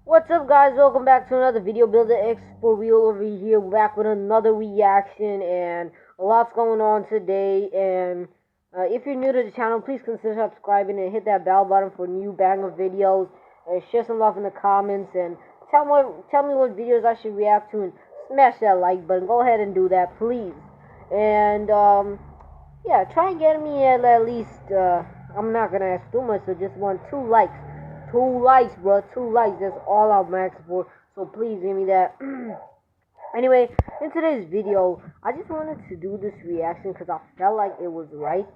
What's up, guys? Welcome back to another video. Builder X for real over here, back with another reaction, and a lot's going on today. And if you're new to the channel, please consider subscribing and hit that bell button for new banger videos. And share some love in the comments, and tell me what videos I should react to, and smash that like button. Go ahead and do that, please. And yeah, try and get me at least. I'm not gonna ask too much, so just want 2 likes. 2 likes, bro. 2 likes. That's all I'm asking for. So please give me that. Anyway, in today's video, I just wanted to do this reaction because I felt like it was right.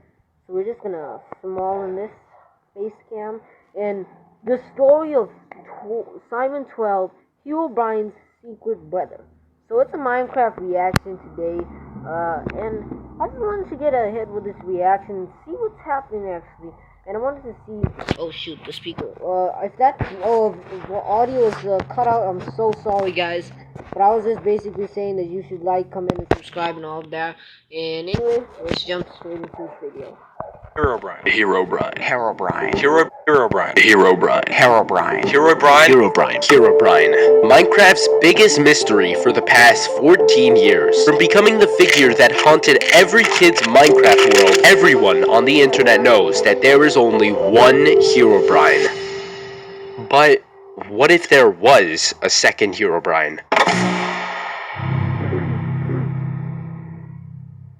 So we're just gonna small in this face cam. And the story of Simon 12, Herobrines' secret brother. So it's a Minecraft reaction today. And I just wanted to get ahead with this reaction and see what's happening actually. And I wanted to see. Oh shoot, the speaker. If that the audio is cut out, I'm so sorry, guys. But I was just basically saying that you should like, comment, and subscribe, and all of that. And anyway, let's jump straight into this video. Herobrine. Herobrine. Herobrine. Herobrine. Herobrine. Herobrine. Herobrine. Herobrine. Herobrine, Minecraft's biggest mystery for the past 14 years. From becoming the figure that haunted every kid's Minecraft world, everyone on the internet knows that there is only one Herobrine. But what if there was a second Herobrine?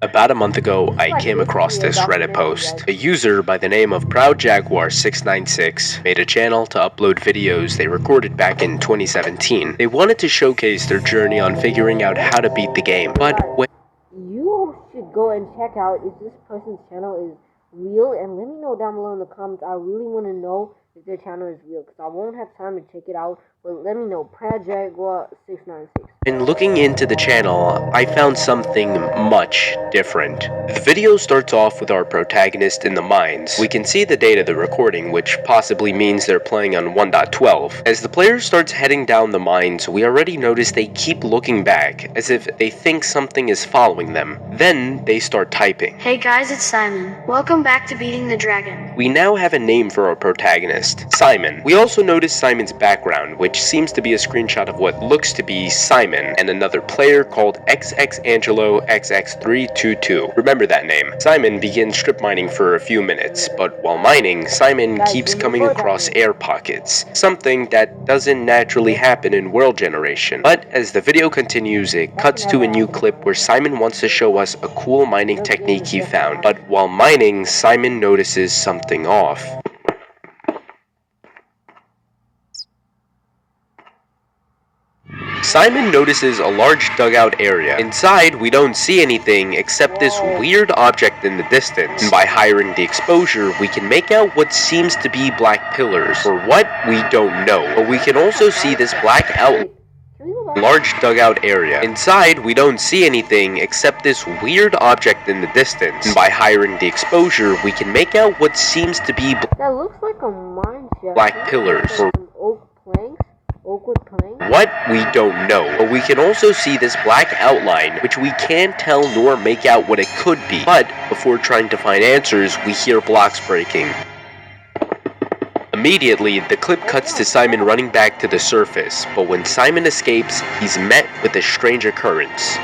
About a month ago, I came across this Reddit post. A user by the name of ProudJaguar696 made a channel to upload videos they recorded back in 2017. They wanted to showcase their journey on figuring out how to beat the game, but when you should go and check out if this person's channel is real, and let me know down below in the comments. I really want to know if their channel is real, because I won't have time to check it out, but let me know. ProudJaguar696. In looking into the channel, I found something much different. The video starts off with our protagonist in the mines. We can see the date of the recording, which possibly means they're playing on 1.12. As the player starts heading down the mines, we already notice they keep looking back, as if they think something is following them. Then they start typing. Hey guys, it's Simon. Welcome back to Beating the Dragon. We now have a name for our protagonist, Simon. We also notice Simon's background, which seems to be a screenshot of what looks to be Simon and another player called XXAngeloXX322. Remember that name. Simon begins strip mining for a few minutes, but while mining, Simon keeps coming across air pockets, something that doesn't naturally happen in world generation. But as the video continues, it cuts to a new clip where Simon wants to show us a cool mining technique he found. But while mining, Simon notices something off. Simon notices a large dugout area. Inside, we don't see anything except this weird object in the distance. And by hiring the exposure, we can make out what seems to be black pillars. For what, we don't know. But we can also see this black large dugout area. Inside, we don't see anything except this weird object in the distance. And by hiring the exposure, we can make out what seems to be that looks like a mine shaft. Black pillars. Oakwood planks? What? We don't know, but we can also see this black outline, which we can't tell nor make out what it could be. But before trying to find answers, we hear blocks breaking. Immediately, the clip cuts to Simon running back to the surface, but when Simon escapes, he's met with a strange occurrence.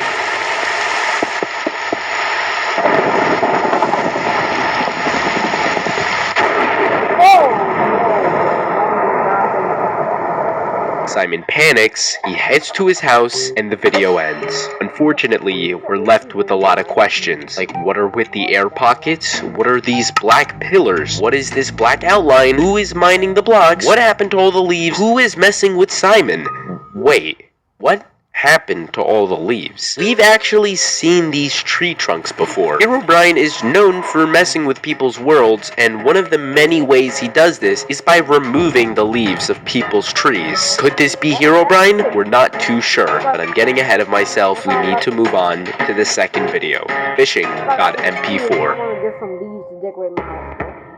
Simon panics, he heads to his house, and the video ends. Unfortunately, we're left with a lot of questions, like what are with the air pockets? What are these black pillars? What is this black outline? Who is mining the blocks? What happened to all the leaves? Who is messing with Simon? Wait, what happened to all the leaves? We've actually seen these tree trunks before. Herobrine is known for messing with people's worlds, and one of the many ways he does this is by removing the leaves of people's trees. Could this be Herobrine? We're not too sure, but I'm getting ahead of myself. We need to move on to the second video. Fishing.mp4.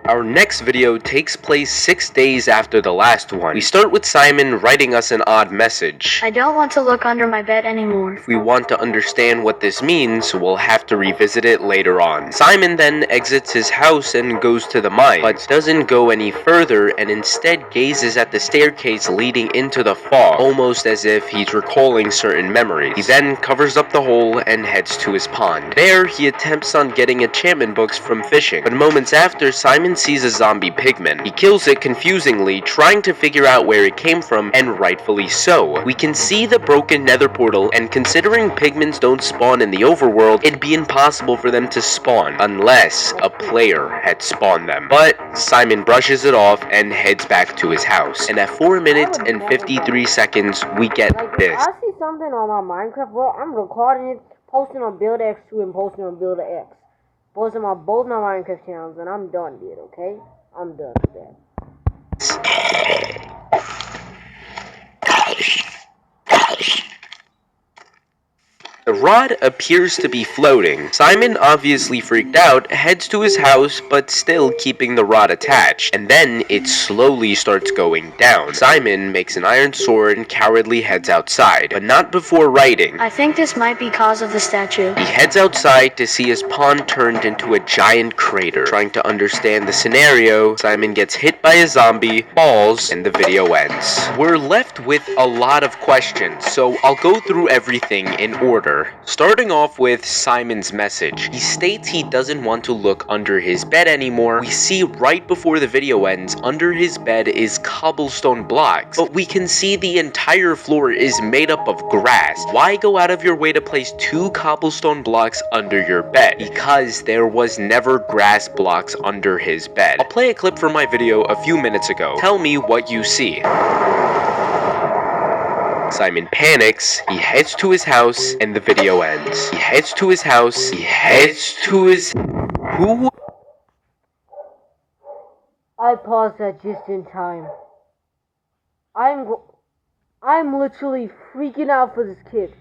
Our next video takes place 6 days after the last one. We start with Simon writing us an odd message. I don't want to look under my bed anymore. If we want to understand what this means, we'll have to revisit it later on. Simon then exits his house and goes to the mine, but doesn't go any further and instead gazes at the staircase leading into the fog, almost as if he's recalling certain memories. He then covers up the hole and heads to his pond. There, he attempts on getting enchantment books from fishing, but moments after, Simon sees a zombie pigman. He kills it confusingly, trying to figure out where it came from, and rightfully so. We can see the broken nether portal, and considering pigmans don't spawn in the overworld, it'd be impossible for them to spawn, unless a player had spawned them. But Simon brushes it off and heads back to his house. And at 4 minutes and 53 seconds, we get this. I see something on my Minecraft world, I'm recording it, posting on Builder X2 and posting on Builder X. Posting on both my Minecraft channels, and I'm done with it, okay? I'm done with that. The rod appears to be floating. Simon, obviously freaked out, heads to his house, but still keeping the rod attached. And then it slowly starts going down. Simon makes an iron sword and cowardly heads outside, but not before writing. I think this might be cause of the statue. He heads outside to see his pond turned into a giant crater. Trying to understand the scenario, Simon gets hit by a zombie, falls, and the video ends. We're left with a lot of questions, so I'll go through everything in order. Starting off with Simon's message. He states he doesn't want to look under his bed anymore. We see right before the video ends, under his bed is cobblestone blocks, but we can see the entire floor is made up of grass. Why go out of your way to place 2 cobblestone blocks under your bed? Because there was never grass blocks under his bed. I'll play a clip from my video a few minutes ago. Tell me what you see. Simon panics, he heads to his house, and the video ends. He heads to his house, he heads to his... Who? I paused that just in time. I'm literally freaking out for this kid.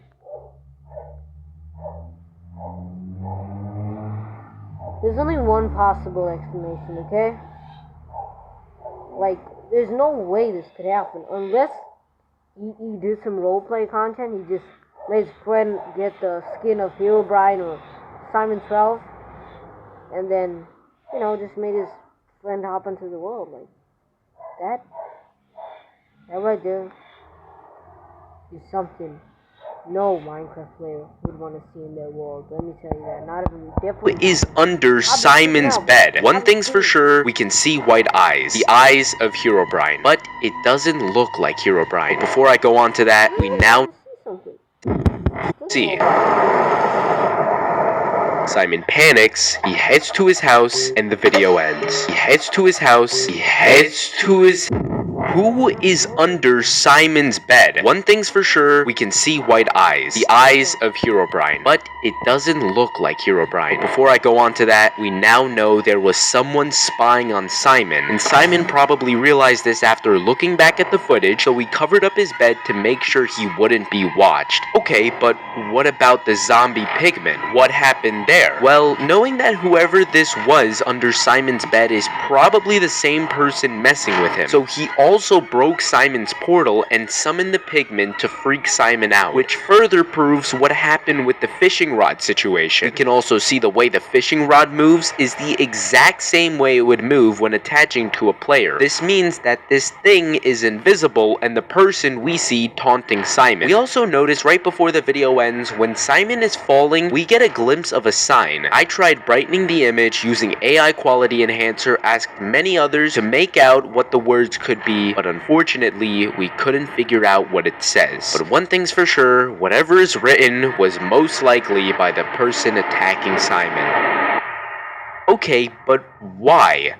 There's only one possible explanation, okay? Like, there's no way this could happen, unless he did some roleplay content. He just let his friend get the skin of Herobrine or Simon 12, and then, you know, just made his friend hop into the world. Like, that right there is something no Minecraft player would want to see in their world. Let me tell you that. Not even definitely is under Simon's bed. One thing's for sure, we can see white eyes. The eyes of Herobrine. But it doesn't look like Herobrine. Before I go on to that, we now see. Simon panics, he heads to his house, and the video ends. He heads to his house, he heads to his... Who is under Simon's bed? One thing's for sure, we can see white eyes. The eyes of Herobrine. But it doesn't look like Herobrine. Before I go on to that, we now know there was someone spying on Simon. And Simon probably realized this after looking back at the footage, so he covered up his bed to make sure he wouldn't be watched. Okay, but what about the zombie pigman? What happened there? Well, knowing that whoever this was under Simon's bed is probably the same person messing with him, so he also broke Simon's portal and summoned the pigman to freak Simon out, which further proves what happened with the fishing rod situation. You can also see the way the fishing rod moves is the exact same way it would move when attaching to a player. This means that this thing is invisible and the person we see taunting Simon. We also notice right before the video ends, when Simon is falling, we get a glimpse of a sign. I tried brightening the image using AI quality enhancer, asked many others to make out what the words could be, but unfortunately, we couldn't figure out what it says. But one thing's for sure, whatever is written was most likely by the person attacking Simon. Okay, but why?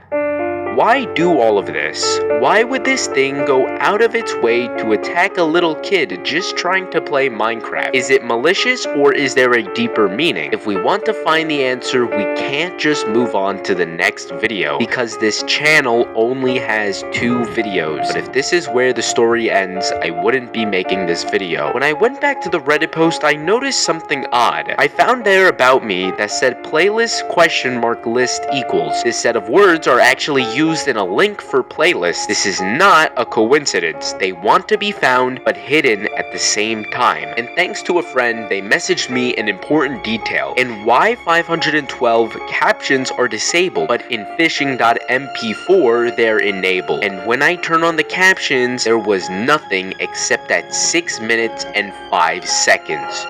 why do all of this? Why would this thing go out of its way to attack a little kid just trying to play Minecraft? Is it malicious, or is there a deeper meaning? If we want to find the answer, we can't just move on to the next video, because this channel only has 2 videos. But if this is where the story ends, I wouldn't be making this video. When I went back to the Reddit post, I noticed something odd. I found there about me that said playlist ? List equals. This set of words are actually used in a link for playlists. This is not a coincidence. They want to be found but hidden at the same time. And thanks to a friend, they messaged me an important detail in why 512 captions are disabled, but in phishing.mp4 they're enabled. And when I turn on the captions, there was nothing except at 6 minutes and 5 seconds.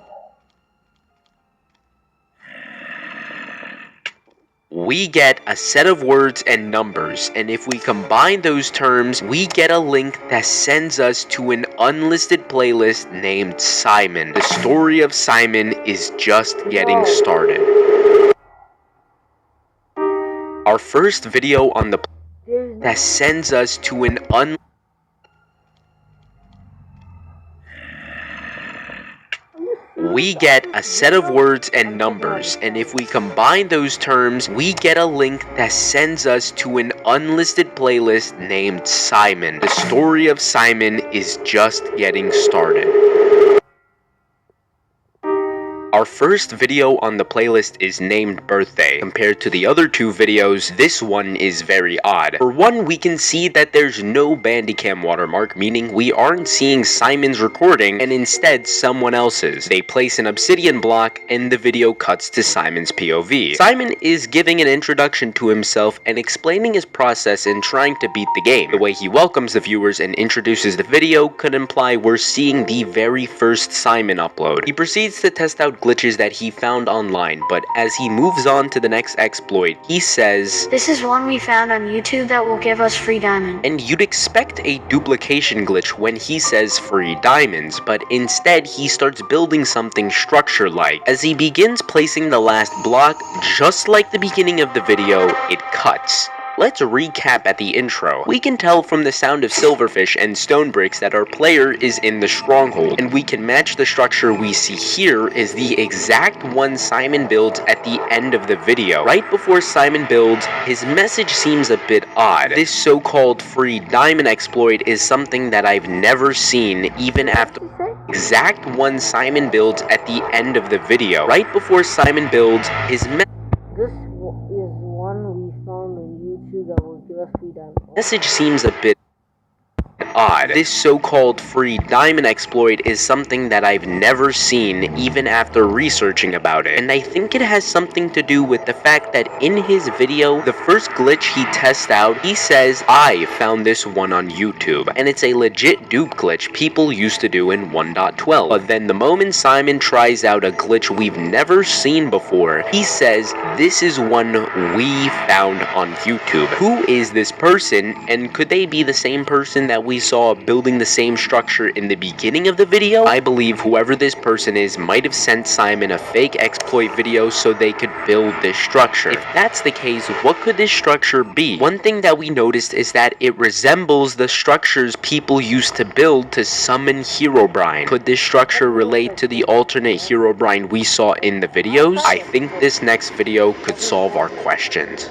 We get a set of words and numbers, and if we combine those terms, we get a link that sends us to an unlisted playlist named Simon. The story of Simon is just getting started. Our first video on the that sends us to an We get a set of words and numbers, and if we combine those terms, we get a link that sends us to an unlisted playlist named Simon. The story of Simon is just getting started. Our first video on the playlist is named Birthday. Compared to the other 2 videos, this one is very odd. For one, we can see that there's no Bandicam watermark, meaning we aren't seeing Simon's recording and instead someone else's. They place an obsidian block and the video cuts to Simon's POV. Simon is giving an introduction to himself and explaining his process in trying to beat the game. The way he welcomes the viewers and introduces the video could imply we're seeing the very first Simon upload. He proceeds to test out glitches that he found online, but as he moves on to the next exploit, he says, This is one we found on YouTube that will give us free diamond. And you'd expect a duplication glitch when he says free diamonds, but instead he starts building something structure-like. As he begins placing the last block, just like the beginning of the video, it cuts. Let's recap at the intro. We can tell from the sound of silverfish and stone bricks that our player is in the stronghold, and we can match the structure we see here is the exact one Simon builds at the end of the video. Right before Simon builds, his message seems a bit odd. This so-called free diamond exploit is something that I've never seen even after exact one Simon builds at the end of the video. Right before Simon builds, his message seems a bit odd. This so-called free diamond exploit is something that I've never seen even after researching about it, and I think it has something to do with the fact that in his video, the first glitch he tests out, he says, I found this one on YouTube, and it's a legit dupe glitch people used to do in 1.12. But then the moment Simon tries out a glitch we've never seen before, he says, this is one we found on YouTube. Who is this person, and could they be the same person that we saw building the same structure in the beginning of the video? I believe whoever this person is might have sent Simon a fake exploit video so they could build this structure. If that's the case, what could this structure be? One thing that we noticed is that it resembles the structures people used to build to summon Herobrine. Could this structure relate to the alternate Herobrine we saw in the videos? I think this next video could solve our questions.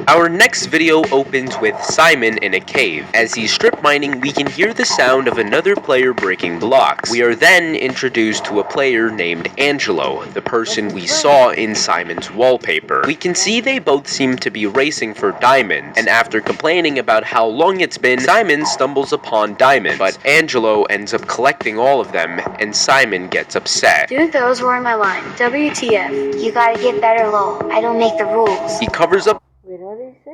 Our next video opens with Simon in a cave. As he's strip mining, we can hear the sound of another player breaking blocks. We are then introduced to a player named Angelo, the person we saw in Simon's wallpaper. We can see they both seem to be racing for diamonds, and after complaining about how long it's been, Simon stumbles upon diamonds, but Angelo ends up collecting all of them, and Simon gets upset. Dude, those were in my line. WTF. You gotta get better, lol. I don't make the rules. He covers up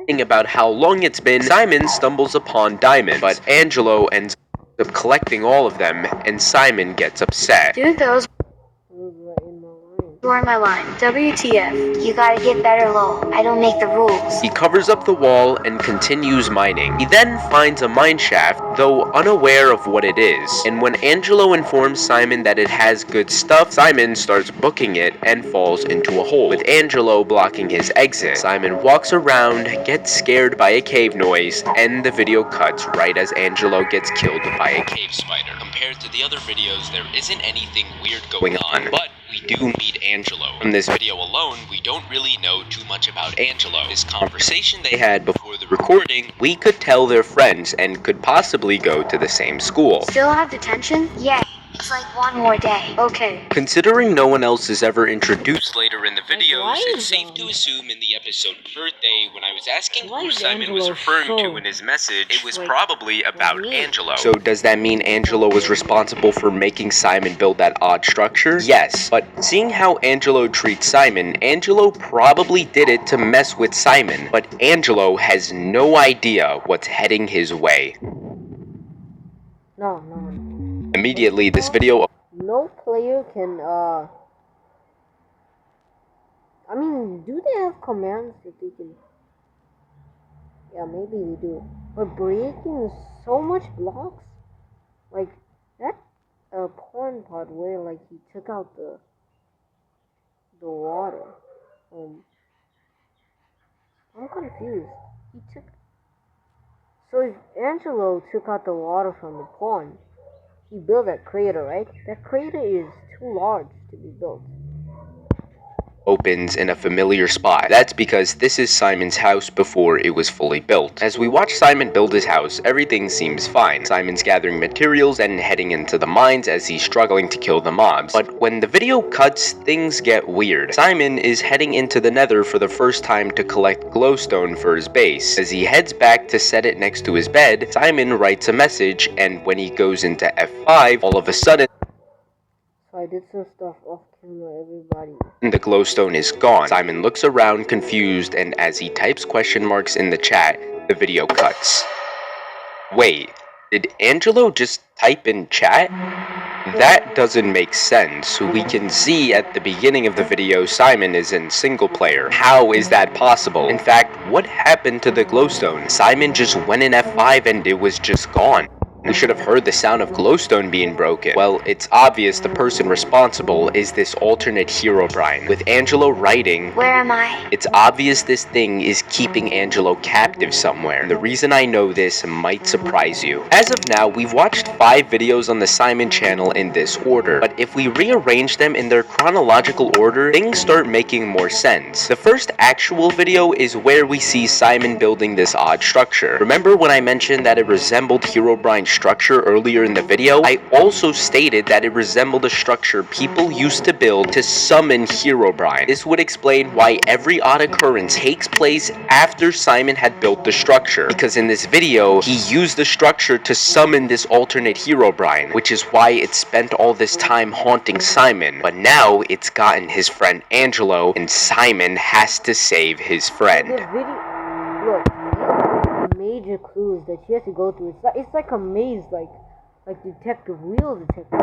about how long it's been. Simon stumbles upon diamonds, but Angelo ends up collecting all of them, and Simon gets upset. Dude, those You are my line. WTF. You gotta get better, lol. I don't make the rules. He covers up the wall and continues mining. He then finds a mine shaft, though unaware of what it is. And when Angelo informs Simon that it has good stuff, Simon starts booking it and falls into a hole, with Angelo blocking his exit. Simon walks around, gets scared by a cave noise, and the video cuts right as Angelo gets killed by a cave spider. Compared to the other videos, there isn't anything weird going on, but we do meet Angelo. From this video alone, we don't really know too much about Angelo. This conversation they had before the recording, we could tell they're friends and could possibly go to the same school. Still have detention? Yeah, it's like one more day. Okay. Considering no one else is ever introduced later in the videos, why it's is, safe to assume in the episode Birthday, when I was asking why who is Simon was Angelo referring to so, in his message, it was like, probably about weird? Angelo. So does that mean Angelo was responsible for making Simon build that odd structure? Yes, but seeing how Angelo treats Simon, Angelo probably did it to mess with Simon, but Angelo has no idea what's heading his way. No. Immediately, this video... No player can, I mean, do they have commands that they can... Yeah, maybe they do. But breaking so much blocks? Like, that porn part where, like, he took out the water. I'm confused. So if Angelo took out the water from the pond, he built that crater, right? That crater is too large to be built. Opens in a familiar spot. That's because this is Simon's house before it was fully built. As we watch Simon build his house, everything seems fine. Simon's gathering materials and heading into the mines as he's struggling to kill the mobs. But when the video cuts, things get weird. Simon is heading into the nether for the first time to collect glowstone for his base. As he heads back to set it next to his bed, Simon writes a message, and when he goes into F5, all of a sudden, So I did some stuff off camera, everybody. the glowstone is gone. Simon looks around confused, and as he types question marks in the chat, the video cuts. Wait, did Angelo just type in chat? That doesn't make sense. We can see at the beginning of the video Simon is in single player. How is that possible? In fact, what happened to the glowstone? Simon just went in F5 and it was just gone. We should have heard the sound of glowstone being broken. Well, it's obvious the person responsible is this alternate Herobrine, with Angelo writing, Where am I? it's obvious this thing is keeping Angelo captive somewhere. And the reason I know this might surprise you. As of now, we've watched 5 videos on the Simon channel in this order, but if we rearrange them in their chronological order, things start making more sense. The first actual video is where we see Simon building this odd structure. Remember when I mentioned that it resembled Herobrine's structure earlier in the video? I also stated that it resembled a structure people used to build to summon Herobrine. This would explain why every odd occurrence takes place after Simon had built the structure, because in this video, he used the structure to summon this alternate Herobrine, which is why it spent all this time haunting Simon, but now it's gotten his friend Angelo, and Simon has to save his friend. The video, look, major clues that you have to go through. It's like a maze, like real detective. So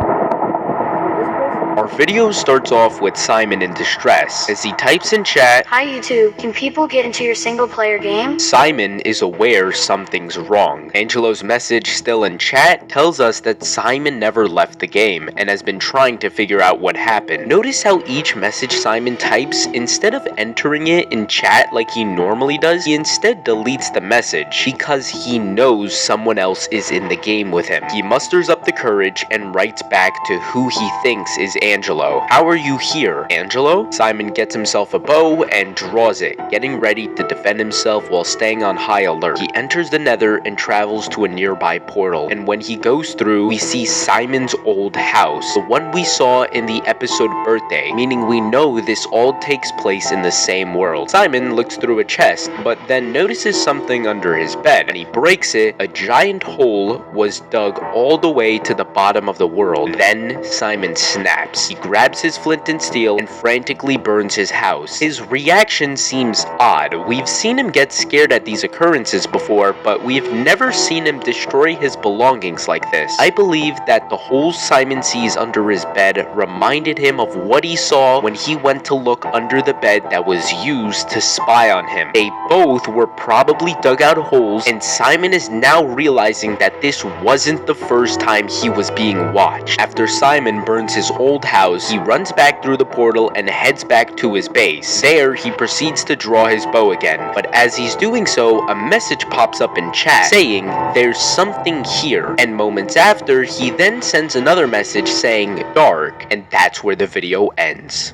this person... Our video starts off with Simon in distress. As he types in chat, Hi YouTube, can people get into your single player game? Simon is aware something's wrong. Angelo's message still in chat tells us that Simon never left the game and has been trying to figure out what happened. Notice how each message Simon types, instead of entering it in chat like he normally does, he instead deletes the message because he knows someone else is in the game with him. He musters up the courage and writes back to who he thinks is Angelo. How are you here, Angelo? Simon gets himself a bow and draws it, getting ready to defend himself while staying on high alert. He enters the nether and travels to a nearby portal, and when he goes through, we see Simon's old house, the one we saw in the episode Birthday, meaning we know this all takes place in the same world. Simon looks through a chest, but then notices something under his bed. When he breaks it, a giant hole was dug all the way to the bottom of the world. Then Simon snaps. He grabs his flint and steel and frantically burns his house. His reaction seems odd. We've seen him get scared at these occurrences before, but we've never seen him destroy his belongings like this. I believe that the holes Simon sees under his bed reminded him of what he saw when he went to look under the bed that was used to spy on him. They both were probably dug out holes, and Simon is now realizing that this wasn't the first time he was being watched. After Simon burns his old house, he runs back through the portal and heads back to his base. There, he proceeds to draw his bow again, but as he's doing so, a message pops up in chat saying, "There's something here," and moments after, he then sends another message saying, "Dark," and that's where the video ends.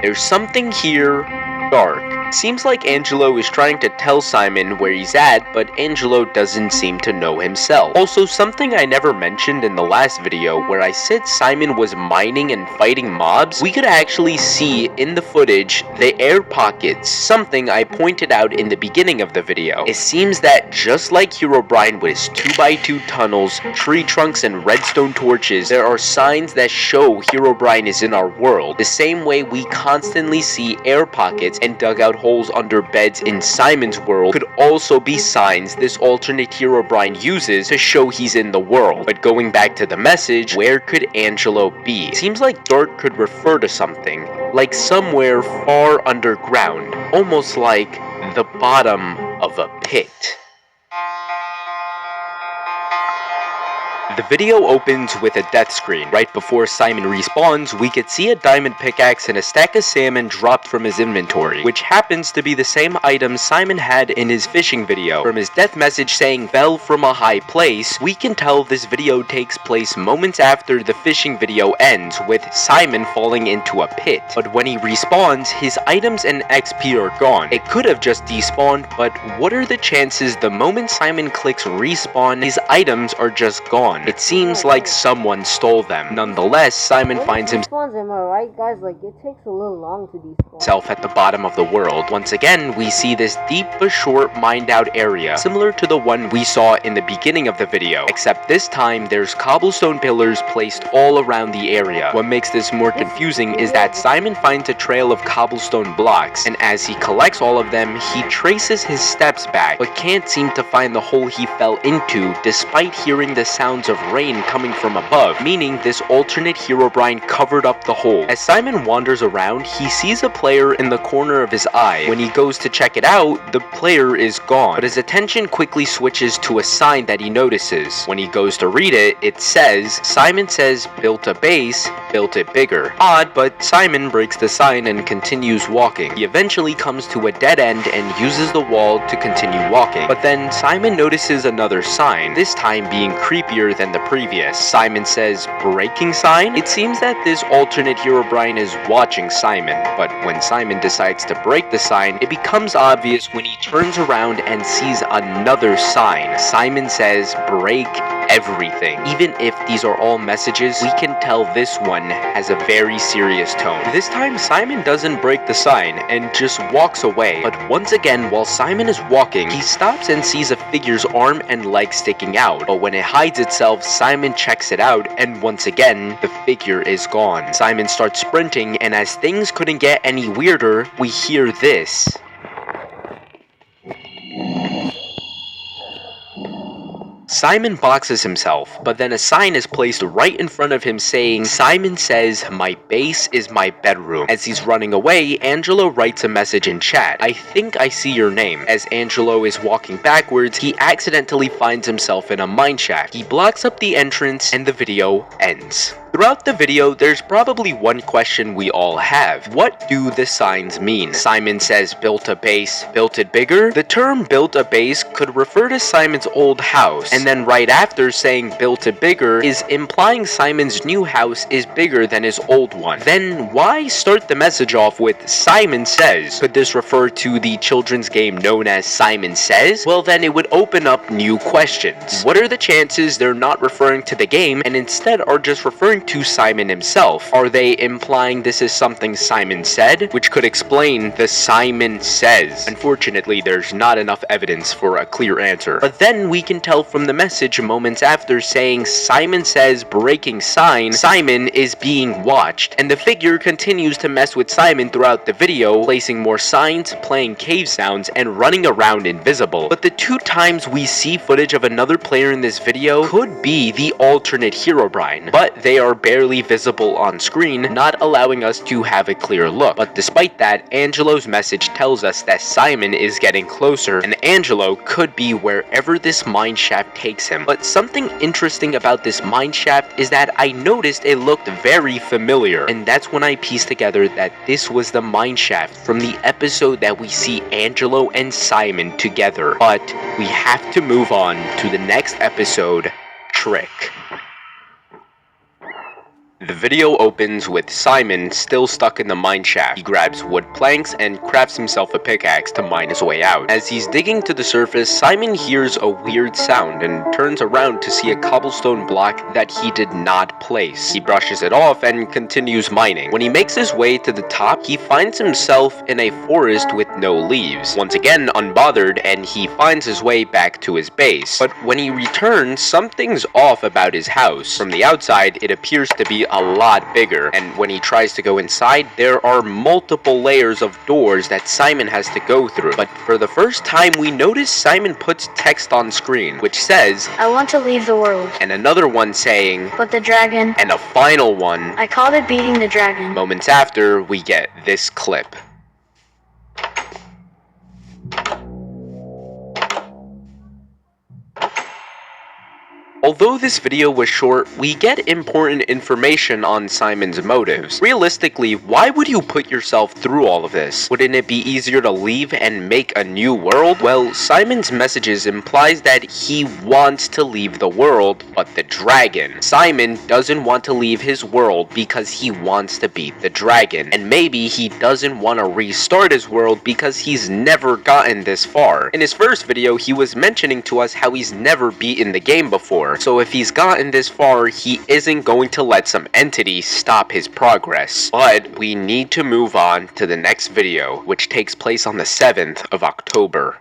There's something here, dark. Seems like Angelo is trying to tell Simon where he's at, but Angelo doesn't seem to know himself. Also, something I never mentioned in the last video where I said Simon was mining and fighting mobs, we could actually see in the footage the air pockets, something I pointed out in the beginning of the video. It seems that just like Herobrine with his 2x2 tunnels, tree trunks, and redstone torches, there are signs that show Herobrine is in our world, the same way we constantly see air pockets and dugout holes under beds in Simon's world could also be signs this alternate Herobrine uses to show he's in the world. But going back to the message, where could Angelo be? Seems like dark could refer to something, like somewhere far underground, almost like the bottom of a pit. The video opens with a death screen. Right before Simon respawns, we could see a diamond pickaxe and a stack of salmon dropped from his inventory, which happens to be the same item Simon had in his fishing video. From his death message saying "fell from a high place," we can tell this video takes place moments after the fishing video ends, with Simon falling into a pit. But when he respawns, his items and XP are gone. It could have just despawned, but what are the chances the moment Simon clicks respawn, his items are just gone? It seems like someone stole them. Nonetheless, Simon finds Am I right, guys? Like, it takes a little long to despawn. himself at the bottom of the world. Once again, we see this deep but short mined out area, similar to the one we saw in the beginning of the video, except this time there's cobblestone pillars placed all around the area. What makes this more confusing is that Simon finds a trail of cobblestone blocks, and as he collects all of them, he traces his steps back, but can't seem to find the hole he fell into despite hearing the sounds of rain coming from above, meaning this alternate Herobrine covered up the hole. As Simon wanders around, he sees a player in the corner of his eye. When he goes to check it out, the player is gone, but his attention quickly switches to a sign that he notices. When he goes to read it, it says, Simon says built a base, built it bigger. Odd, but Simon breaks the sign and continues walking. He eventually comes to a dead end and uses the wall to continue walking. But then Simon notices another sign, this time being creepier than the previous. Simon says, breaking sign? It seems that this alternate Herobrine is watching Simon, but when Simon decides to break the sign, it becomes obvious when he turns around and sees another sign. Simon says, break everything. Even if these are all messages, we can tell this one has a very serious tone. This time, Simon doesn't break the sign and just walks away. But once again, while Simon is walking, he stops and sees a figure's arm and leg sticking out. But when it hides itself, Simon checks it out, and once again, the figure is gone. Simon starts sprinting, and as things couldn't get any weirder, we hear this. Simon boxes himself, but then a sign is placed right in front of him saying, Simon says, my base is my bedroom. As he's running away, Angelo writes a message in chat. I think I see your name. As Angelo is walking backwards, he accidentally finds himself in a mine shaft. He blocks up the entrance, and the video ends. Throughout the video, there's probably one question we all have. What do the signs mean? Simon says built a base, built it bigger? The term built a base could refer to Simon's old house, and then right after saying built it bigger is implying Simon's new house is bigger than his old one. Then why start the message off with Simon says? Could this refer to the children's game known as Simon Says? Well, then it would open up new questions. What are the chances they're not referring to the game and instead are just referring to Simon himself? Are they implying this is something Simon said, which could explain the Simon Says? Unfortunately, there's not enough evidence for a clear answer. But then we can tell from the message moments after saying Simon says breaking sign, Simon is being watched, and the figure continues to mess with Simon throughout the video, placing more signs, playing cave sounds, and running around invisible. But the 2 times we see footage of another player in this video could be the alternate Herobrine, but they are barely visible on screen, not allowing us to have a clear look. But despite that, Angelo's message tells us that Simon is getting closer, and Angelo could be wherever this mineshaft takes him. But something interesting about this mineshaft is that I noticed it looked very familiar, and that's when I pieced together that this was the mineshaft from the episode that we see Angelo and Simon together. But we have to move on to the next episode, Trick. The video opens with Simon still stuck in the mineshaft. He grabs wood planks and crafts himself a pickaxe to mine his way out. As he's digging to the surface, Simon hears a weird sound and turns around to see a cobblestone block that he did not place. He brushes it off and continues mining. When he makes his way to the top, he finds himself in a forest with no leaves. Once again unbothered, and he finds his way back to his base. But when he returns, something's off about his house. From the outside, it appears to be a lot bigger, and when he tries to go inside, there are multiple layers of doors that Simon has to go through. But for the first time, we notice Simon puts text on screen, which says, I want to leave the world. and another one saying, But the dragon. and a final one. I called it beating the dragon. Moments after, we get this clip. Although this video was short, we get important information on Simon's motives. Realistically, why would you put yourself through all of this? Wouldn't it be easier to leave and make a new world? Well, Simon's messages implies that he wants to leave the world, but the dragon. Simon doesn't want to leave his world because he wants to beat the dragon. And maybe he doesn't want to restart his world because he's never gotten this far. In his first video, he was mentioning to us how he's never beaten the game before. So if he's gotten this far, he isn't going to let some entity stop his progress. But we need to move on to the next video, which takes place on the 7th of October.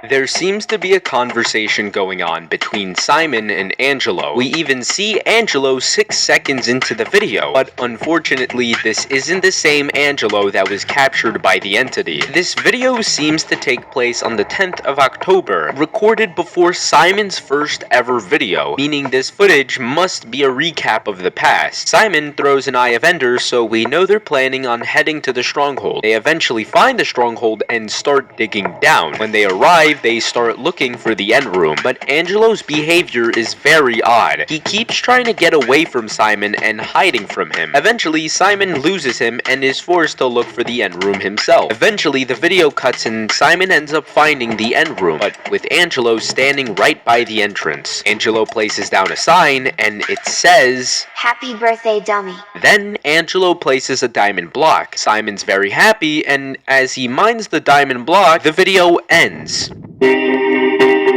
There seems to be a conversation going on between Simon and Angelo. We even see Angelo 6 seconds into the video, but unfortunately this isn't the same Angelo that was captured by the entity. This video seems to take place on the 10th of October, recorded before Simon's first ever video, meaning this footage must be a recap of the past. Simon throws an Eye of Ender, so we know they're planning on heading to the stronghold. They eventually find the stronghold and start digging down. When they arrive, they start looking for the end room, but Angelo's behavior is very odd. He keeps trying to get away from Simon and hiding from him. Eventually, Simon loses him and is forced to look for the end room himself. Eventually, the video cuts and Simon ends up finding the end room, but with Angelo standing right by the entrance. Angelo places down a sign and it says, Happy birthday, dummy. Then Angelo places a diamond block. Simon's very happy, and as he mines the diamond block, the video ends.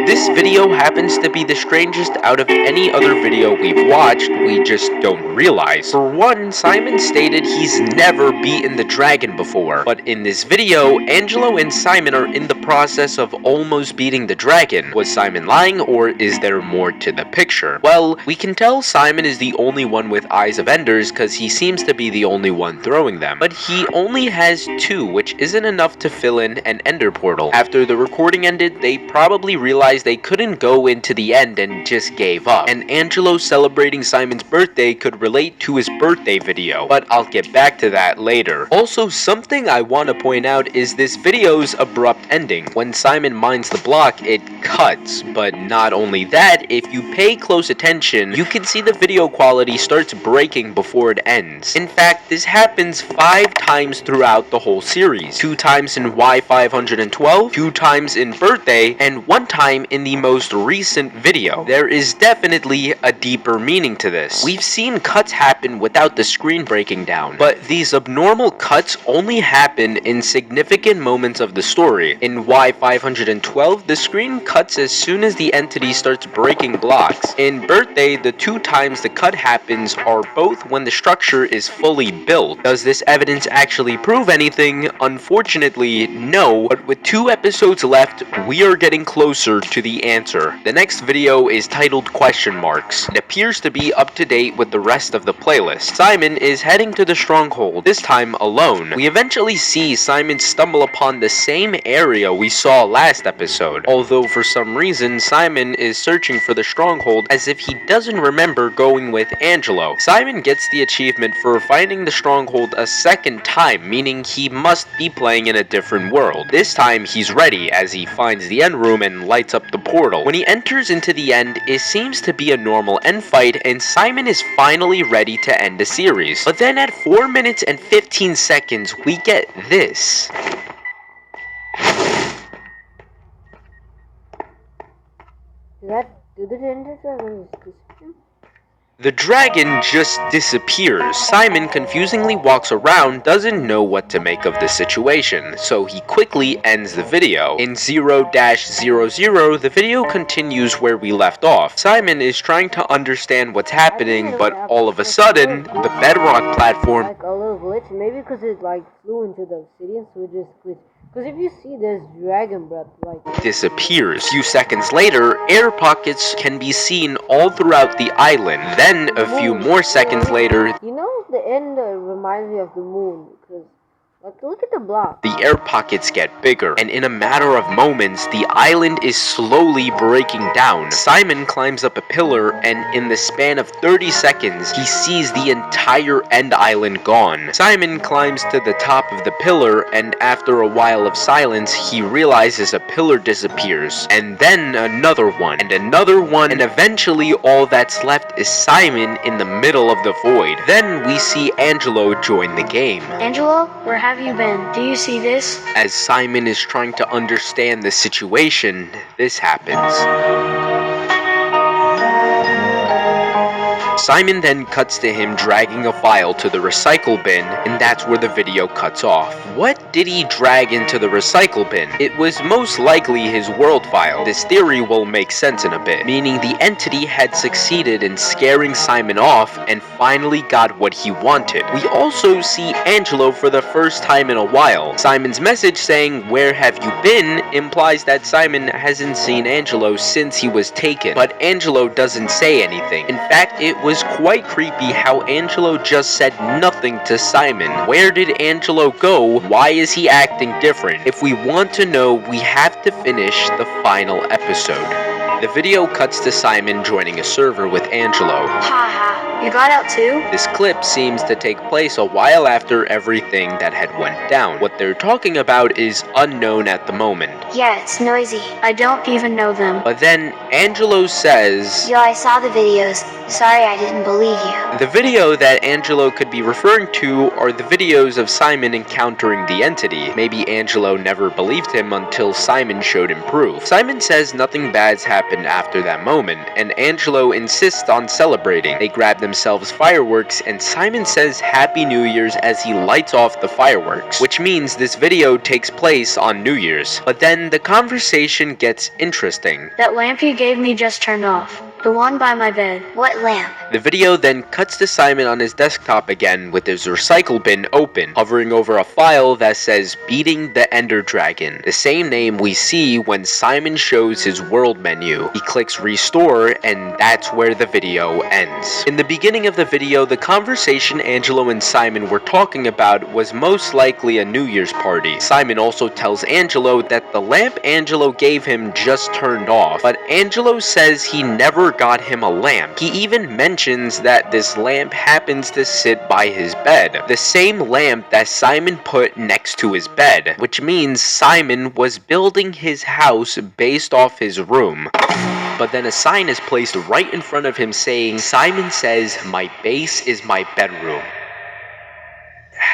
This video happens to be the strangest out of any other video we've watched, we just don't realize. For one, Simon stated he's never beaten the dragon before, but in this video, Angelo and Simon are in the process of almost beating the dragon. Was Simon lying, or is there more to the picture? Well, we can tell Simon is the only one with Eyes of Enders because he seems to be the only one throwing them, but he only has 2, which isn't enough to fill in an ender portal. After the recording ended, they probably realized they couldn't go into the end and just gave up. And Angelo celebrating Simon's birthday could relate to his birthday video, but I'll get back to that later. Also, something I want to point out is this video's abrupt ending. When Simon mines the block, it cuts, but not only that, if you pay close attention, you can see the video quality starts breaking before it ends. In fact, this happens 5 times throughout the whole series. 2 times in Y512, 2 times in birthday, and 1 time in the most recent video. There is definitely a deeper meaning to this. We've seen cuts happen without the screen breaking down, but these abnormal cuts only happen in significant moments of the story. In Y512, the screen cuts as soon as the entity starts breaking blocks. In Birthday, the 2 times the cut happens are both when the structure is fully built. Does this evidence actually prove anything? Unfortunately, no, but with 2 episodes left, we are getting closer to the answer. The next video is titled Question Marks. It appears to be up to date with the rest of the playlist. Simon is heading to the stronghold, this time alone. We eventually see Simon stumble upon the same area we saw last episode, although for some reason Simon is searching for the stronghold as if he doesn't remember going with Angelo. Simon gets the achievement for finding the stronghold a second time, meaning he must be playing in a different world. This time he's ready as he finds the end room and lights up the portal. When he enters into the end, it seems to be a normal end fight and Simon is finally ready to end the series. But then at 4 minutes and 15 seconds, we get this. Did it end this or The dragon just disappears. Simon confusingly walks around, doesn't know what to make of the situation, so he quickly ends the video. In 0-00, the video continues where we left off. Simon is trying to understand what's happening, but all of a sudden, the bedrock platform like a little glitch? Maybe because it like flew into the obsidian, so it just glitched. Because if you see, there's dragon breath like disappears. A few seconds later, air pockets can be seen all throughout the island. Then, a few more seconds later, you know, the end reminds me of the moon because like look at the block. the air pockets get bigger, and in a matter of moments, the island is slowly breaking down. Simon climbs up a pillar, and in the span of 30 seconds, he sees the entire end island gone. Simon climbs to the top of the pillar, and after a while of silence, he realizes a pillar disappears, and then another one, and eventually all that's left is Simon in the middle of the void. Then we see Angelo join the game. Angelo, where have you been? Do you see this? As Simon is trying to understand the situation, this happens. Simon then cuts to him dragging a file to the recycle bin, and that's where the video cuts off. What did he drag into the recycle bin? It was most likely his world file. This theory will make sense in a bit, meaning the entity had succeeded in scaring Simon off and finally got what he wanted. We also see Angelo for the first time in a while. Simon's message saying, "Where have you been?" implies that Simon hasn't seen Angelo since he was taken, but Angelo doesn't say anything. In fact, it was quite creepy how Angelo just said nothing to Simon. Where did Angelo go? Why is he acting different? If we want to know, we have to finish the final episode. The video cuts to Simon joining a server with Angelo. Haha, you got out too? This clip seems to take place a while after everything that had went down. What they're talking about is unknown at the moment. Yeah, it's noisy. I don't even know them. But then Angelo says, Yo, I saw the videos. Sorry I didn't believe you. the video that Angelo could be referring to are the videos of Simon encountering the entity. Maybe Angelo never believed him until Simon showed him proof. Simon says nothing bad's happened after that moment, and Angelo insists on celebrating. They grab themselves fireworks, and Simon says Happy New Year's as he lights off the fireworks, which means this video takes place on New Year's. But then the conversation gets interesting. That lamp you gave me just turned off. The one by my bed. What lamp? The video then cuts to Simon on his desktop again with his recycle bin open, hovering over a file that says Beating the Ender Dragon, the same name we see when Simon shows his world menu. He clicks restore, and that's where the video ends. In the beginning of the video, the conversation Angelo and Simon were talking about was most likely a New Year's party. Simon also tells Angelo that the lamp Angelo gave him just turned off, but Angelo says he never got him a lamp. He even mentions that this lamp happens to sit by his bed, the same lamp that Simon put next to his bed, which means Simon was building his house based off his room. But then a sign is placed right in front of him saying, Simon says, "My base is my bedroom."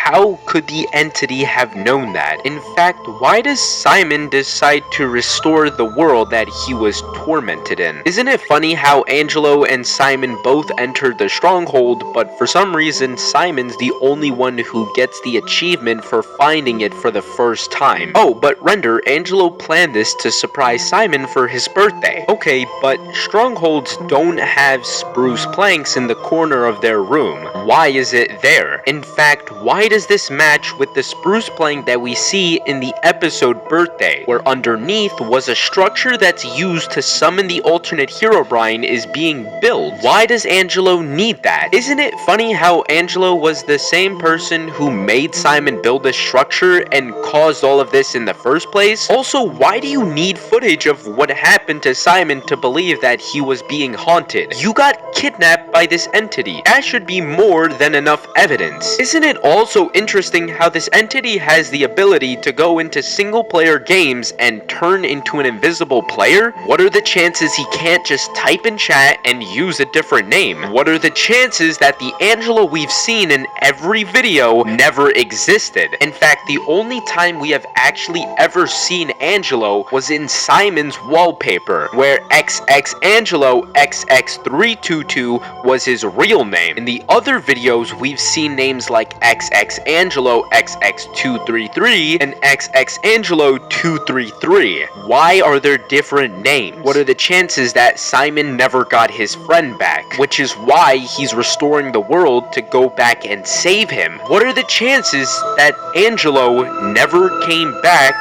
how could the entity have known that? In fact, why does Simon decide to restore the world that he was tormented in? Isn't it funny how Angelo and Simon both entered the stronghold, but for some reason Simon's the only one who gets the achievement for finding it for the first time? Oh, but Render, Angelo planned this to surprise Simon for his birthday. Okay, but strongholds don't have spruce planks in the corner of their room. Why is it there? In fact, why does this match with the spruce plank that we see in the episode Birthday, where underneath was a structure that's used to summon the alternate Herobrine is being built? Why does Angelo need that? Isn't it funny how Angelo was the same person who made Simon build this structure and caused all of this in the first place? Also, why do you need footage of what happened to Simon to believe that he was being haunted? You got kidnapped by this entity. That should be more than enough evidence. Isn't it also interesting how this entity has the ability to go into single-player games and turn into an invisible player? What are the chances he can't just type in chat and use a different name? What are the chances that the Angelo we've seen in every video never existed? In fact, the only time we have actually ever seen Angelo was in Simon's wallpaper, where XXAngelo XX322 was his real name. In the other videos, we've seen names like XXAngelo XX233 and XXAngelo233. Why are there different names? What are the chances that Simon never got his friend back? Which is why he's restoring the world to go back and save him. What are the chances that Angelo never came back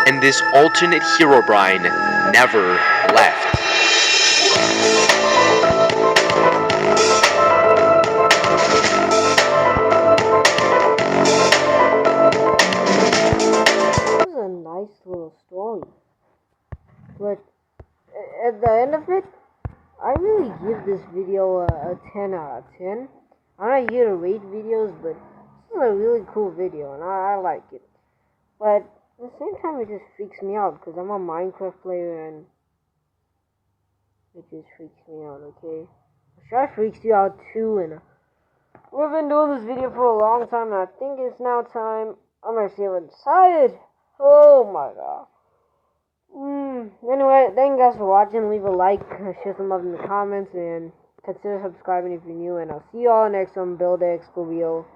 and this alternate Herobrine never left? This is a nice little story. But at the end of it, I really give this video a 10 out of 10. I'm not here to rate videos, but this is a really cool video, and I like it. But at the same time, it just freaks me out, because I'm a Minecraft player, and it just freaks me out, okay? I'm sure it freaks you out too, and we've been doing this video for a long time, and I think it's now time. I'm actually excited. Oh my god. Anyway, thank you guys for watching. Leave a like, share some love in the comments, and consider subscribing if you're new. And I'll see you all next on Build X for real.